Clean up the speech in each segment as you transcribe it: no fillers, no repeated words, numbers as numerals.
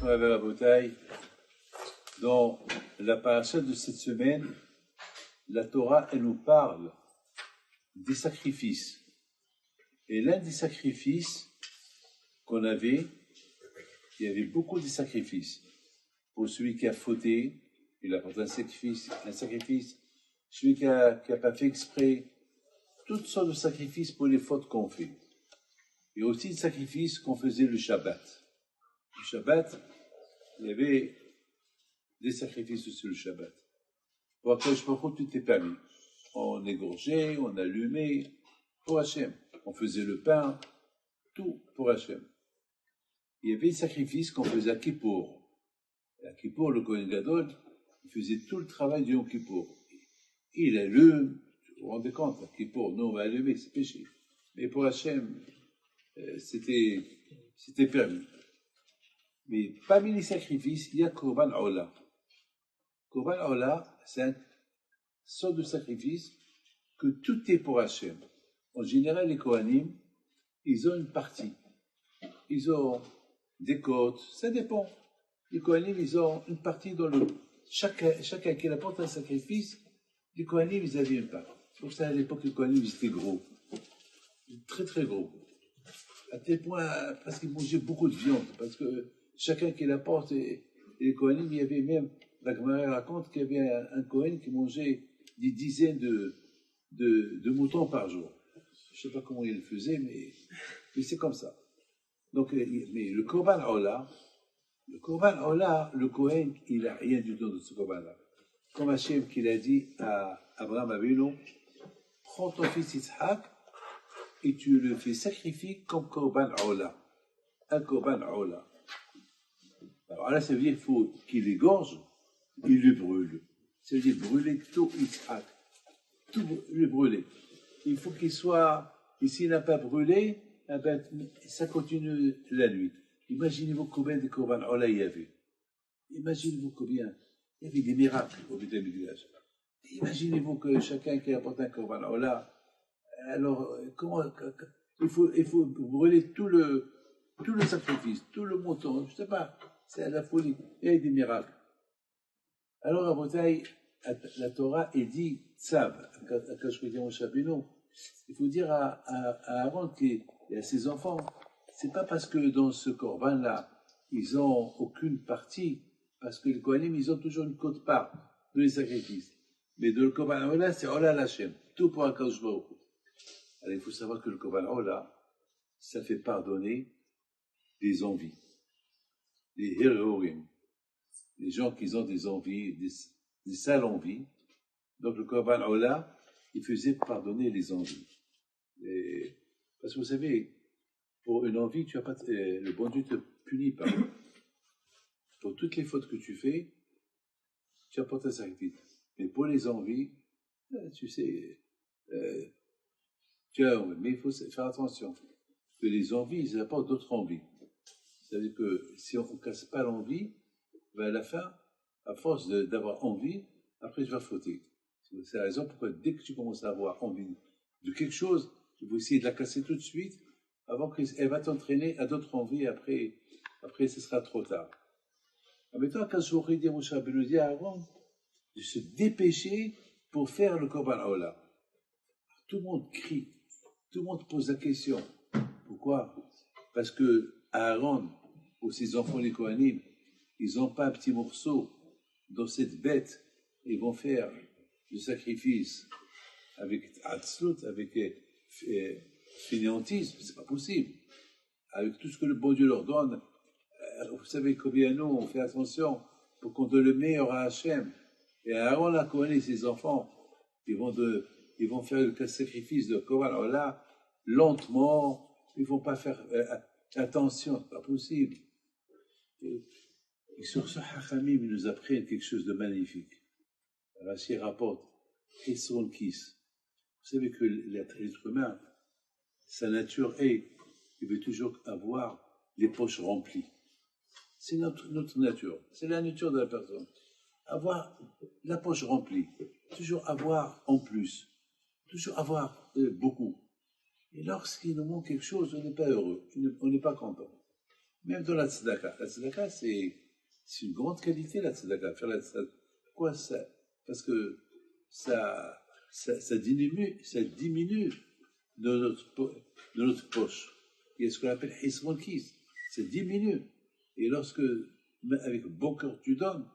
avec la bouteille. Dans la paracha de cette semaine, la Torah, elle nous parle des sacrifices. Et l'un des sacrifices qu'on avait, il y avait beaucoup de sacrifices. Pour celui qui a fauté, il apporte un sacrifice. Celui qui a pas fait exprès, toutes sortes de sacrifices pour les fautes qu'on fait. Et aussi des sacrifices qu'on faisait le Shabbat. Le Shabbat, il y avait des sacrifices sur le Shabbat. Pour Akadosh Baruch Hu, tout est permis. On égorgeait, on allumait, pour Hachem. On faisait le pain, tout pour Hachem. Il y avait des sacrifices qu'on faisait à Kippour. À Kippour, le Kohen Gadol, il faisait tout le travail du Yom Kippour. Il allume, vous vous rendez compte, à Kippour, nous on va allumer, c'est péché. Mais pour Hachem, c'était permis. Mais parmi les sacrifices, il y a Korban Ola. Korban Ola, c'est un sorte de sacrifice que tout est pour Hachem. En général, les Kohanim, ils ont une partie. Ils ont des côtes, ça dépend. Les Kohanim, ils ont une partie dans le... Chacun qui apporte un sacrifice, les Kohanim, ils avaient une part. C'est pour ça, à l'époque, les Kohanim, ils étaient gros. Très, très gros. À tel point, parce qu'ils mangeaient beaucoup de viande. Parce que chacun qui l'apporte, et les Kohanim, il y avait même... La Gemara raconte qu'il y avait un Kohen qui mangeait des dizaines de moutons par jour. Je ne sais pas comment il le faisait, mais c'est comme ça. Donc, mais le Korban Ola, le Kohen, il n'a rien du tout de ce Korban-là. Comme Hachem qu'il a dit à Abraham Avinu, prends ton fils Yitzhak et tu le fais sacrifier comme Korban Ola. Un Korban Ola. Alors là, ça veut dire qu'il faut qu'il égorge, il le brûle. Ça veut dire brûler tout Yitzhak. Tout le brûler. Il faut qu'il soit, et s'il n'a pas brûlé, eh ben, ça continue la nuit. Imaginez-vous combien de Korban Ola il y avait. Imaginez-vous combien. Il y avait des miracles au Beth Amikdash. Imaginez-vous que chacun qui apporte un Korban Ola, alors comment il faut brûler tout le sacrifice, tout le mouton, je ne sais pas, c'est la folie. Il y a des miracles. Alors à Bretagne, la Torah est dit Tzav, à Kashkodion Shabino. Il faut dire à Aaron et à ses enfants, c'est pas parce que dans ce Korban-là, ils ont aucune partie, parce que les Kohanim, ils ont toujours une quote part de les sacrifices. Mais de le Korban Ola, c'est Ola Lachem, tout pour Akadosh Baruch Hu. Alors il faut savoir que le Korban Ola, ça fait pardonner des envies, des héroïnes, les gens qui ont des envies, des sales envies. Donc le Korban Ola, il faisait pardonner les envies. Parce que vous savez, pour une envie, tu as pas, le bon Dieu te punit pas. Pour toutes les fautes que tu fais, tu apportes un sacrifice. Mais pour les envies, tu sais, mais il faut faire attention. Que les envies, ils apportent d'autres envies. C'est-à-dire que si on ne casse pas l'envie, ben à la fin, à force d'avoir envie, après tu vas fauter. C'est la raison pourquoi dès que tu commences à avoir envie de quelque chose, tu vas essayer de la casser tout de suite, avant qu'elle va t'entraîner à d'autres envies, après ce sera trop tard. En même temps, quand j'aurais dit à Moshe Rabbeinu dit à Aaron de se dépêcher pour faire le Korban Ola. Tout le monde crie, tout le monde pose la question. Pourquoi? Parce que Aaron ou ses enfants les Kohanim, ils n'ont pas un petit morceau dans cette bête, ils vont faire le sacrifice avec Atzlut, avec fainéantisme, c'est pas possible. Avec tout ce que le bon Dieu leur donne, vous savez combien nous, on fait attention pour qu'on donne le meilleur à Hachem. Et Aaron la Kohen et ses enfants, ils vont faire le sacrifice de Korban Ola lentement, ils vont pas faire attention, c'est pas possible. Et sur ce, Hachamim, ils nous apprennent quelque chose de magnifique. Rashi rapporte, Kesron Kis. Vous savez que l'être humain, sa nature est, il veut toujours avoir les poches remplies. C'est notre nature, c'est la nature de la personne. Avoir la poche remplie, toujours avoir en plus, toujours avoir beaucoup. Et lorsqu'il nous manque quelque chose, on n'est pas heureux, on n'est pas content. Même dans la tzedaka, c'est une grande qualité, la tzedaka. Faire la tzedaka. Pourquoi ça? Parce que ça diminue de notre poche. Il y a ce qu'on appelle hisron kis. Ça diminue. Et lorsque, avec bon cœur, tu donnes,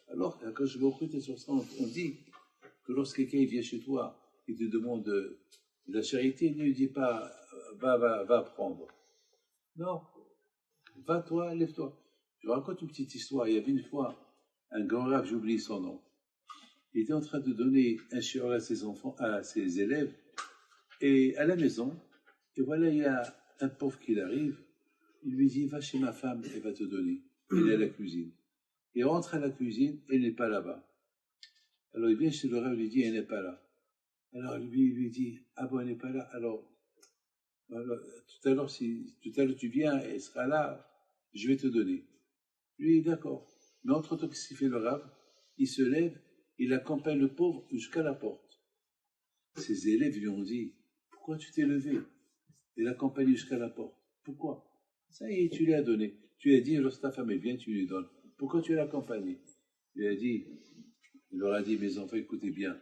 alors, quand je vais recruter sur ça, on dit que lorsque quelqu'un vient chez toi et te demande de la charité, ne lui dis pas, va prendre. Non. Va toi, lève-toi. Je vous raconte une petite histoire. Il y avait une fois un grand rave, j'oublie son nom. Il était en train de donner un shiur à ses enfants, à ses élèves, et à la maison. Et voilà, il y a un pauvre qui arrive. Il lui dit, va chez ma femme, elle va te donner. Elle est à la cuisine. Il rentre à la cuisine, elle n'est pas là-bas. Alors il vient chez le rave, il lui dit, elle n'est pas là. Alors lui, il lui dit, ah bon, elle n'est pas là. Alors tout à l'heure, tu viens, elle sera là, je vais te donner. Lui, d'accord. Mais entre-temps, qu'est-ce qu'il fait le rave? Il se lève, il accompagne le pauvre jusqu'à la porte. Ses élèves lui ont dit, pourquoi tu t'es levé? Il l'accompagne jusqu'à la porte. Pourquoi? Ça y est, tu lui as donné. Tu lui as dit, lorsque ta femme est bien, tu lui donnes. Pourquoi tu l'as accompagné? Il leur a dit, mes enfants, écoutez bien.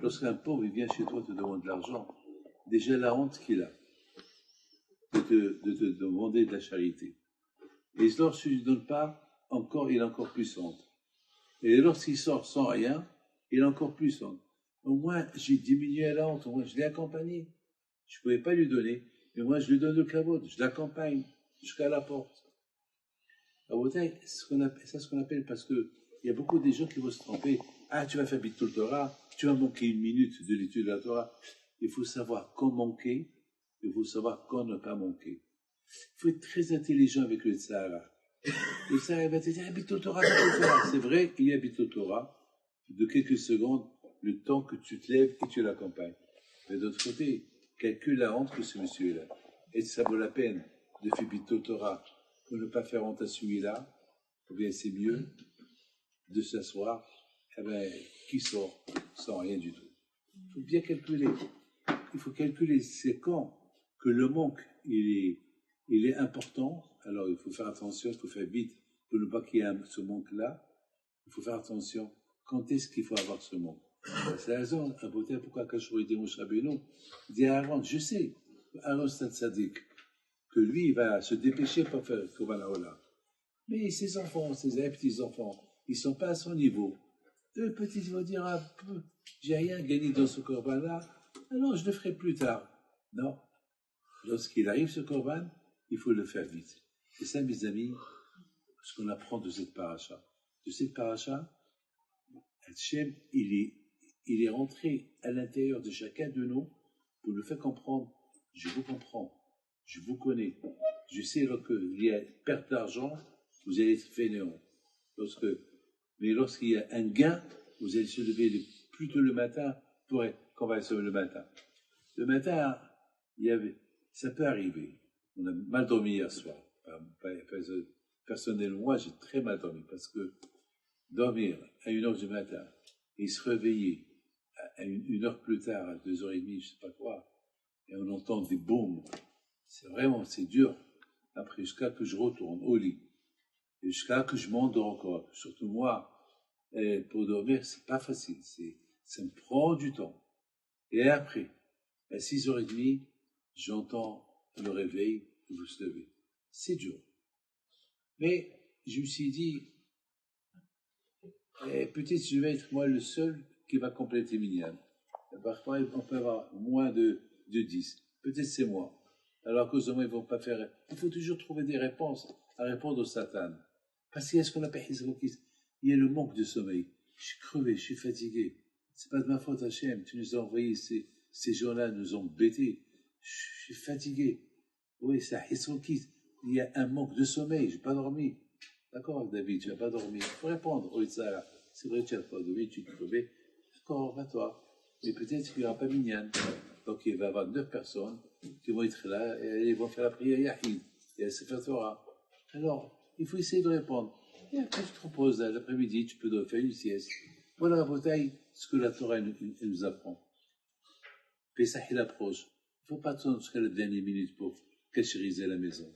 Lorsqu'un pauvre vient chez toi te demande de l'argent, déjà la honte qu'il a de te demander de la charité. Et lorsqu'il ne donne pas, il est encore plus honte. Et lorsqu'il sort sans rien, il est encore plus honte. Au moins, j'ai diminué la honte. Au moins, je l'ai accompagné. Je ne pouvais pas lui donner. Mais moi, je lui donne le kavod. Je l'accompagne jusqu'à la porte. À Botaï, c'est ce qu'on appelle, parce qu'il y a beaucoup de gens qui vont se tromper. Ah, tu vas faire Bitul Torah, tu vas manquer une minute de l'étude de la Torah. Il faut savoir quand manquer, il faut savoir quand ne pas manquer. Il faut être très intelligent avec le Sahara. Le Sahara va te dire, Bitul Torah, Bitul Torah. C'est vrai, il y a Bitul Torah, de quelques secondes, le temps que tu te lèves et tu l'accompagnes. Mais d'autre côté, calcule la honte que ce monsieur-là. Est-ce que ça vaut la peine de faire Bitul Torah pour ne pas faire honte à celui-là? Ou bien c'est mieux de s'asseoir, qui sort sans rien du tout. Il faut bien calculer. Il faut calculer c'est quand que le manque il est important. Alors il faut faire attention, il faut faire vite pour ne pas qu'il y ait ce manque-là. Il faut faire attention. Quand est-ce qu'il faut avoir ce manque? C'est la raison, à Botaï, pourquoi quand je dis Moshe Rabbeinu, il dit à Aaron, je sais, Aaron c'est un tzaddik, que lui il va se dépêcher pour faire Korban Ola. Mais ses enfants, ses petits-enfants, ils ne sont pas à son niveau. Eux, petits, ils vont dire, ah, j'ai rien gagné dans ce Korban-là, alors je le ferai plus tard. Non. Lorsqu'il arrive ce Korban, il faut le faire vite. C'est ça, mes amis, ce qu'on apprend de cette paracha. De cette paracha, Hachem, il est rentré à l'intérieur de chacun de nous pour nous faire comprendre, je vous comprends, je vous connais, je sais qu'il y a perte d'argent, vous allez être fainéant. Mais lorsqu'il y a un gain, vous allez se lever plus tôt le matin pour qu'on va se lever le matin. Le matin, ça peut arriver. On a mal dormi hier soir. Personnellement, moi, j'ai très mal dormi parce que dormir à 1h du matin et se réveiller à une heure plus tard, à 2h30, je sais pas quoi, et on entend des bombes, c'est dur. Après, jusqu'à que je retourne au lit. Et jusqu'à que je m'endors encore. Surtout moi, pour dormir, c'est pas facile. Ça me prend du temps. Et après, à 6h30, j'entends le réveil et vous se levez. C'est dur. Mais je me suis dit, peut-être je vais être moi le seul qui va compléter Minyan. Parfois, on peut avoir moins de 10. Peut-être c'est moi. Alors qu'aux hommes, ils ne vont pas faire. Il faut toujours trouver des réponses à répondre au Satan. Parce qu'il y a ce qu'on appelle Hizrokis. Il y a le manque de sommeil. Je suis crevé, je suis fatigué. C'est pas de ma faute, Hachem. Tu nous as envoyé ces gens-là, nous ont bêtés. Je suis fatigué. Oui, c'est Hizrokis. Il y a un manque de sommeil. Je n'ai pas dormi. D'accord, David, tu n'as pas dormi. Il faut répondre. Oui, ça, c'est vrai, tu n'as pas dormi, tu es crevé. D'accord, va-toi. Mais peut-être qu'il n'y aura pas Minyan. Donc il va y avoir 9 personnes qui vont être là et ils vont faire la prière Yahid. Et elle se fait Torah. Alors, il faut essayer de répondre. Et après, tu te reposes l'après-midi, tu peux faire une sieste. Voilà la bataille, ce que la Torah nous apprend. Pessah, il approche. Il ne faut pas attendre jusqu'à la dernière minute pour cachériser la maison.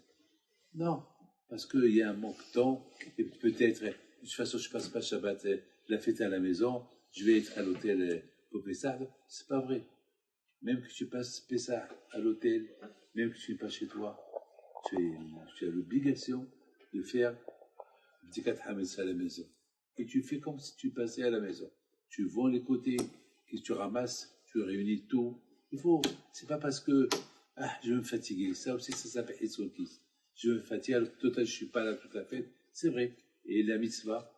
Non, parce qu'il y a un manque de temps, et peut-être, de toute façon, je passe pas Shabbat, la fête à la maison, je vais être à l'hôtel pour Pessah. C'est pas vrai. Même que tu passes Pessah à l'hôtel, même que tu n'es pas chez toi, tu as l'obligation de faire Bdikat Hametz à la maison. Et tu fais comme si tu passais à la maison. Tu vends les côtés, et tu ramasses, tu réunis tout. C'est pas parce que, je vais me fatiguer. Ça aussi, ça s'appelle Etzokis. Je vais me fatiguer, alors total, je suis pas là toute la fête. C'est vrai. Et la mitzvah,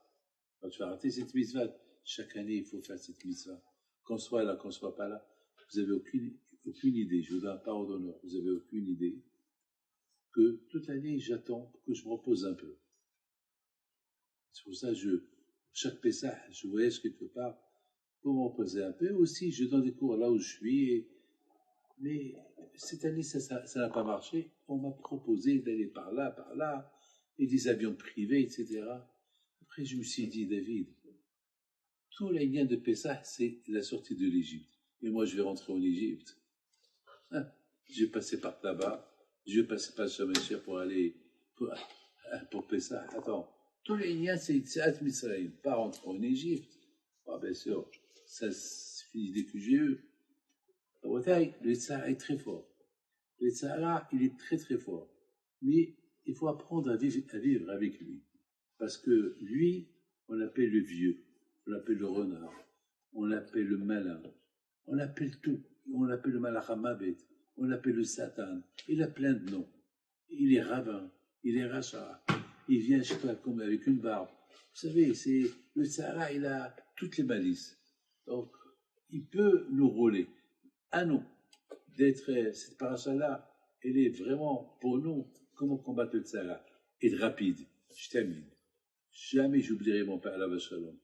quand tu vas rater cette mitzvah, chaque année, il faut faire cette mitzvah. Qu'on soit là, qu'on soit pas là. Vous avez aucune idée. Je vous donne un parole d'honneur. Vous avez aucune idée que toute l'année, j'attends que je me repose un peu. C'est pour ça que chaque Pessah, je voyage quelque part pour me reposer un peu. Aussi, je donne des cours là où je suis. Mais cette année, ça n'a pas marché. On m'a proposé d'aller par là, et des avions privés, etc. Après, je me suis dit, David, tout l'Indien de Pessah, c'est la sortie de l'Égypte. Et moi, je vais rentrer en Égypte. Je vais passer par là-bas. Je vais passer par Shamash pour aller pour Pessah. Attends. Tous les liens, c'est At Mitzrayim, pas rentrer en Égypte. Bien sûr, ça, c'est une idée que j'ai eue. Le Tzara est très fort. Le Tzara, il est très très fort. Mais il faut apprendre à vivre avec lui. Parce que lui, on l'appelle le vieux, on l'appelle le renard, on l'appelle le malin, on l'appelle tout. On l'appelle le Malachamabet, on l'appelle le Satan. Il a plein de noms. Il est rabbin, il est rachat, il vient chez toi comme avec une barbe. Vous savez, le Sahara, il a toutes les malices. Donc, il peut nous rôler. À nous, cette paracha-là, elle est vraiment pour nous, comment combattre le Sahara. Et rapide. Je termine. Jamais j'oublierai mon père Alav Shalom.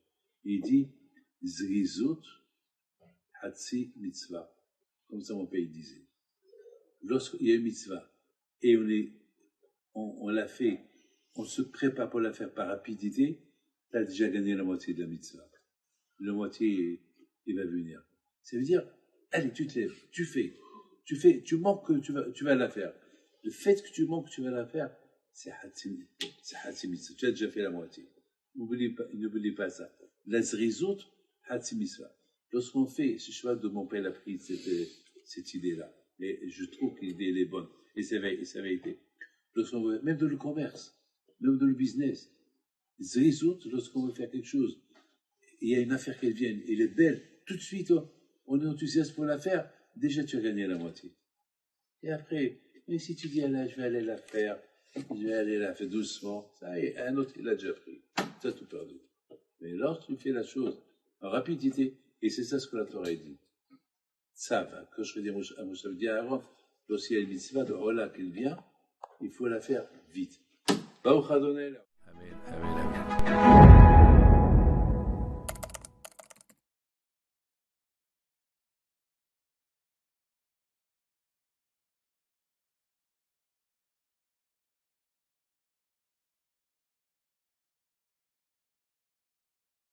Il dit, Zrizut Hatsi Mitzvah. Comme ça mon père disait. Lorsqu'il y a une mitzvah, et on l'a fait, on se prépare pour la faire par rapidité, tu as déjà gagné la moitié de la mitzvah. La moitié, il va venir. Ça veut dire, allez, tu te lèves, tu fais, tu manques que tu vas la faire. Le fait que tu manques que tu vas la faire, c'est Hatsi Mitzvah. Tu as déjà fait la moitié. N'oublie pas ça. La zrizut, Hatsi Mitzvah. Lorsqu'on fait, ce choix de mon père a pris cette idée-là. Et je trouve que l'idée, elle est bonne. Et ça va été. Même dans le commerce, même dans le business. Zrizut, lorsqu'on veut faire quelque chose, il y a une affaire qui vient, elle est belle, tout de suite, on est enthousiaste pour la faire, déjà tu as gagné la moitié. Et après, mais si tu dis, là, je vais aller la faire, je vais aller la faire doucement, ça y est, un autre, il a déjà pris. Tu as tout perdu. Mais lorsque tu fais la chose en rapidité, et c'est ça ce que la Torah dit. Ça va, quand je dis à Moshe, dit à Aaron, lorsqu'il y a une mitzvah de Ola qui vient, il faut la faire vite. Baruch Adonai.